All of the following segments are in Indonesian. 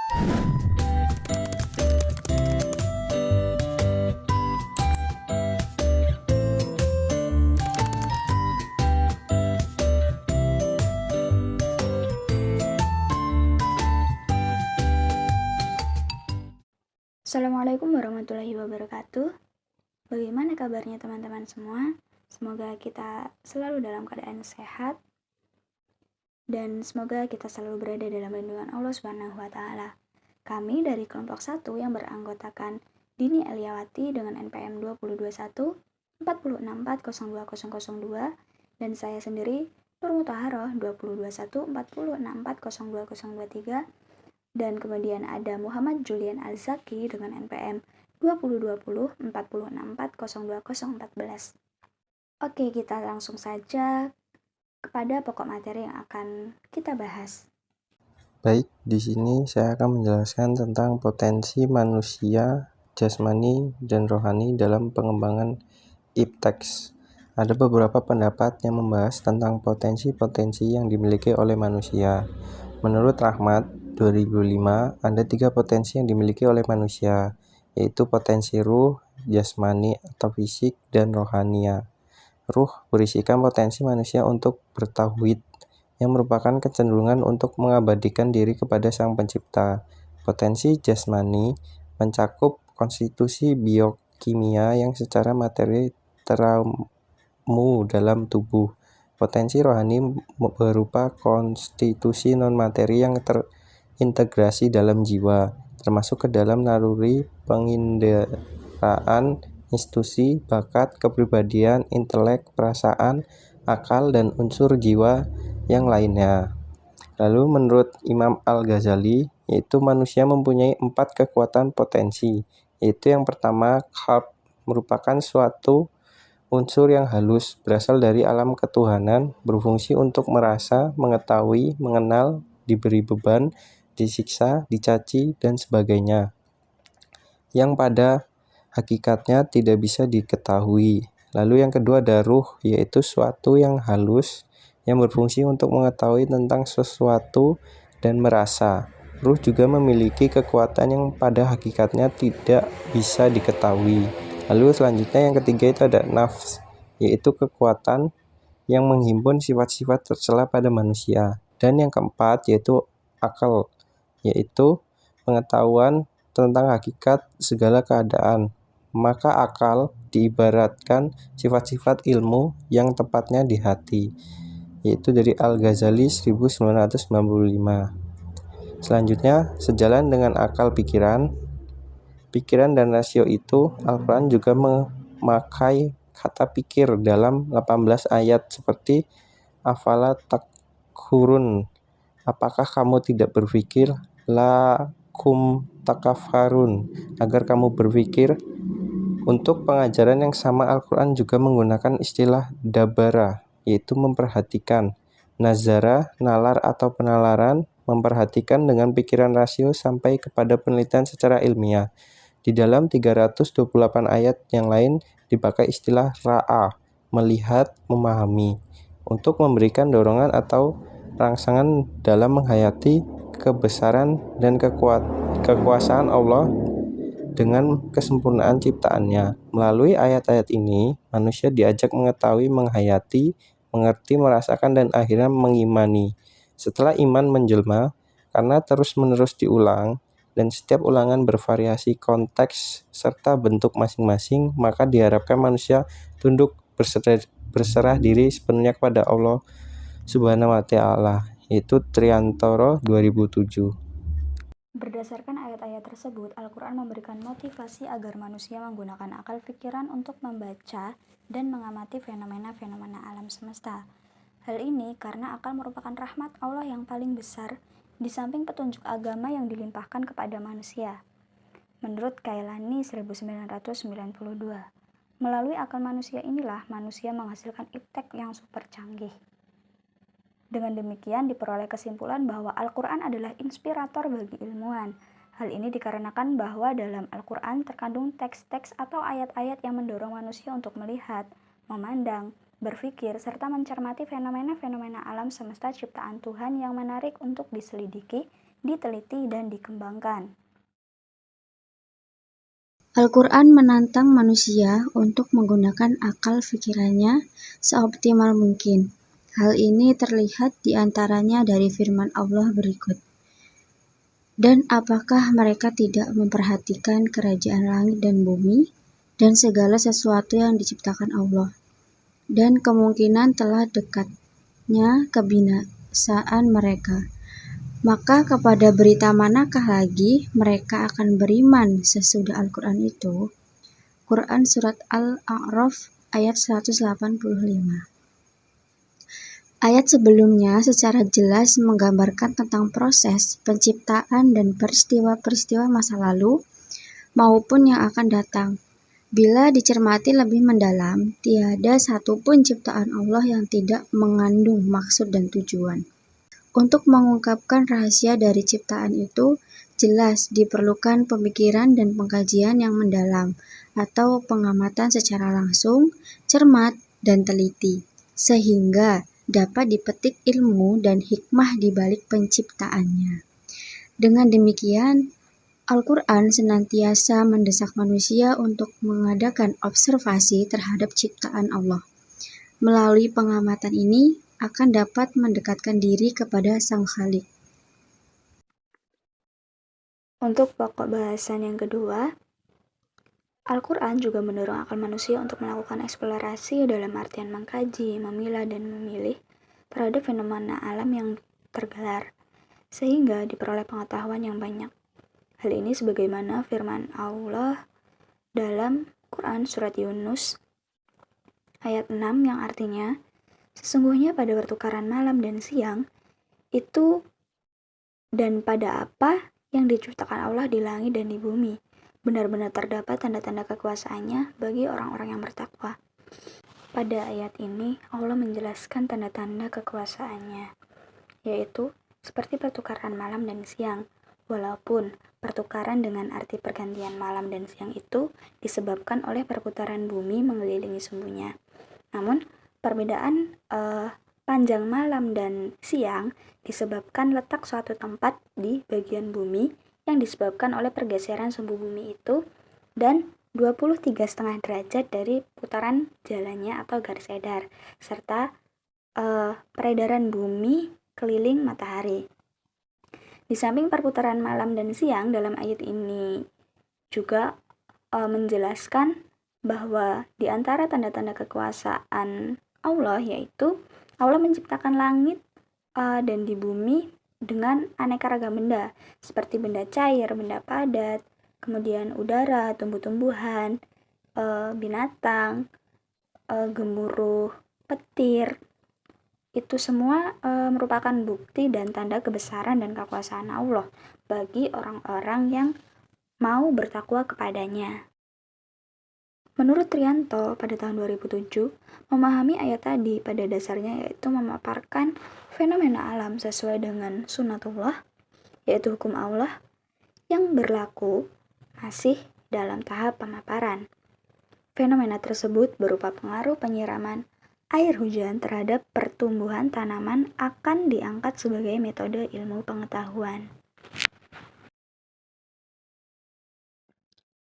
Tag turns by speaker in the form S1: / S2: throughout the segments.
S1: Assalamualaikum warahmatullahi wabarakatuh. Bagaimana kabarnya teman-teman semua? Semoga kita selalu dalam keadaan sehat dan semoga kita selalu berada dalam lindungan Allah Subhanahu wa taala. Kami dari kelompok 1 yang beranggotakan Dini Eliawati dengan NPM 2021 4624002 dan saya sendiri Nur Mutahharoh 2021 462402023. Dan kemudian ada Muhammad Julian Al-Zaki dengan NPM 2020 464402014. Oke, kita langsung saja kepada pokok materi yang akan kita bahas.
S2: Baik, di sini saya akan menjelaskan tentang potensi manusia, jasmani, dan rohani dalam pengembangan ipteks. Ada beberapa pendapat yang membahas tentang potensi-potensi yang dimiliki oleh manusia. Menurut Rahmat 2005, ada 3 potensi yang dimiliki oleh manusia, yaitu potensi ruh, jasmani atau fisik, dan rohania. Ruh berisikan potensi manusia untuk bertauhid, yang merupakan kecenderungan untuk mengabadikan diri kepada Sang Pencipta. Potensi jasmani mencakup konstitusi biokimia yang secara materi teramu dalam tubuh. Potensi rohani berupa konstitusi non-materi yang terintegrasi dalam jiwa, termasuk ke dalam naluri, penginderaan, institusi, bakat, kepribadian, intelek, perasaan, akal, dan unsur jiwa yang lainnya. Lalu menurut Imam Al-Ghazali, yaitu manusia mempunyai 4 kekuatan potensi, yaitu yang pertama, qalb, merupakan suatu unsur yang halus, berasal dari alam ketuhanan, berfungsi untuk merasa, mengetahui, mengenal, diberi beban, disiksa, dicaci, dan sebagainya, yang pada hakikatnya tidak bisa diketahui. Lalu yang kedua ada ruh, yaitu suatu yang halus, yang berfungsi untuk mengetahui tentang sesuatu dan merasa. Ruh juga memiliki kekuatan yang pada hakikatnya tidak bisa diketahui. Lalu selanjutnya yang ketiga itu ada nafs, yaitu kekuatan yang menghimpun sifat-sifat tercela pada manusia. Dan yang keempat yaitu akal, yaitu pengetahuan tentang hakikat segala keadaan. Maka akal diibaratkan sifat-sifat ilmu yang tepatnya di hati, yaitu dari Al-Ghazali 1995. Selanjutnya, sejalan dengan akal pikiran dan rasio itu, Al-Quran juga memakai kata pikir dalam 18 ayat seperti afala takhurun, apakah kamu tidak berpikir, lakum takafharun, agar kamu berpikir. Untuk pengajaran yang sama, Al-Quran juga menggunakan istilah dabara, yaitu memperhatikan, nazara, nalar atau penalaran, memperhatikan dengan pikiran rasio sampai kepada penelitian secara ilmiah. Di dalam 328 ayat yang lain dipakai istilah ra'a, melihat, memahami, untuk memberikan dorongan atau rangsangan dalam menghayati kebesaran dan kekuasaan Allah dengan kesempurnaan ciptaannya. Melalui ayat-ayat ini, manusia diajak mengetahui, menghayati, mengerti, merasakan, dan akhirnya mengimani. Setelah iman menjelma, karena terus-menerus diulang, dan setiap ulangan bervariasi konteks serta bentuk masing-masing, maka diharapkan manusia tunduk berserah diri sepenuhnya kepada Allah Subhanahu wa Ta'ala, yaitu Triantoro 2007.
S1: Berdasarkan ayat-ayat tersebut, Al-Quran memberikan motivasi agar manusia menggunakan akal pikiran untuk membaca dan mengamati fenomena-fenomena alam semesta. Hal ini karena akal merupakan rahmat Allah yang paling besar di samping petunjuk agama yang dilimpahkan kepada manusia. Menurut Kailani 1992, melalui akal manusia inilah manusia menghasilkan iptek yang super canggih. Dengan demikian diperoleh kesimpulan bahwa Al-Quran adalah inspirator bagi ilmuwan. Hal ini dikarenakan bahwa dalam Al-Quran terkandung teks-teks atau ayat-ayat yang mendorong manusia untuk melihat, memandang, berpikir, serta mencermati fenomena-fenomena alam semesta ciptaan Tuhan yang menarik untuk diselidiki diteliti dan dikembangkan.
S3: Al-Quran menantang manusia untuk menggunakan akal pikirannya seoptimal mungkin. Hal ini terlihat di antaranya dari firman Allah berikut. Dan apakah mereka tidak memperhatikan kerajaan langit dan bumi dan segala sesuatu yang diciptakan Allah, dan kemungkinan telah dekatnya kebinasaan mereka. Maka kepada berita manakah lagi mereka akan beriman sesudah Al-Quran itu? Quran Surat Al-A'raf ayat 185. Ayat sebelumnya secara jelas menggambarkan tentang proses penciptaan dan peristiwa-peristiwa masa lalu maupun yang akan datang. Bila dicermati lebih mendalam, tiada satupun ciptaan Allah yang tidak mengandung maksud dan tujuan. Untuk mengungkapkan rahasia dari ciptaan itu, jelas diperlukan pemikiran dan pengkajian yang mendalam, atau pengamatan secara langsung, cermat, dan teliti, sehingga dapat dipetik ilmu dan hikmah di balik penciptaannya. Dengan demikian, Al-Quran senantiasa mendesak manusia untuk mengadakan observasi terhadap ciptaan Allah. Melalui pengamatan ini, akan dapat mendekatkan diri kepada Sang Khalik.
S1: Untuk pokok bahasan yang kedua, Al-Quran juga mendorong akal manusia untuk melakukan eksplorasi dalam artian mengkaji, memilah, dan memilih terhadap fenomena alam yang tergelar, sehingga diperoleh pengetahuan yang banyak. Hal ini sebagaimana firman Allah dalam Quran Surat Yunus ayat 6 yang artinya, sesungguhnya pada pertukaran malam dan siang itu dan pada apa yang diciptakan Allah di langit dan di bumi, benar-benar terdapat tanda-tanda kekuasaannya bagi orang-orang yang bertakwa. Pada ayat ini, Allah menjelaskan tanda-tanda kekuasaannya, yaitu seperti pertukaran malam dan siang, walaupun pertukaran dengan arti pergantian malam dan siang itu disebabkan oleh perputaran bumi mengelilingi sumbunya. Namun, perbedaan panjang malam dan siang disebabkan letak suatu tempat di bagian bumi yang disebabkan oleh pergeseran sumbu bumi itu dan 23,5 derajat dari putaran jalannya atau garis edar, serta peredaran bumi keliling matahari. Di samping perputaran malam dan siang, dalam ayat ini juga menjelaskan bahwa di antara tanda-tanda kekuasaan Allah yaitu Allah menciptakan langit dan di bumi dengan aneka ragam benda, seperti benda cair, benda padat, kemudian udara, tumbuh-tumbuhan, binatang, gemuruh petir. Itu semua merupakan bukti dan tanda kebesaran dan kekuasaan Allah bagi orang-orang yang mau bertakwa kepadanya. Menurut Trianto pada tahun 2007, memahami ayat tadi pada dasarnya yaitu memaparkan fenomena alam sesuai dengan sunatullah, yaitu hukum Allah, yang berlaku masih dalam tahap pemaparan. Fenomena tersebut berupa pengaruh penyiraman air hujan terhadap pertumbuhan tanaman akan diangkat sebagai metode ilmu pengetahuan.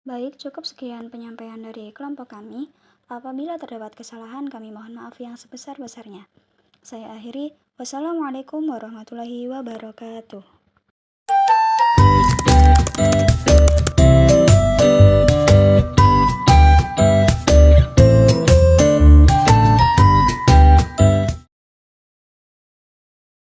S1: Baik, cukup sekian penyampaian dari kelompok kami. Apabila terdapat kesalahan, kami mohon maaf yang sebesar-besarnya. Saya akhiri. Wassalamualaikum warahmatullahi wabarakatuh.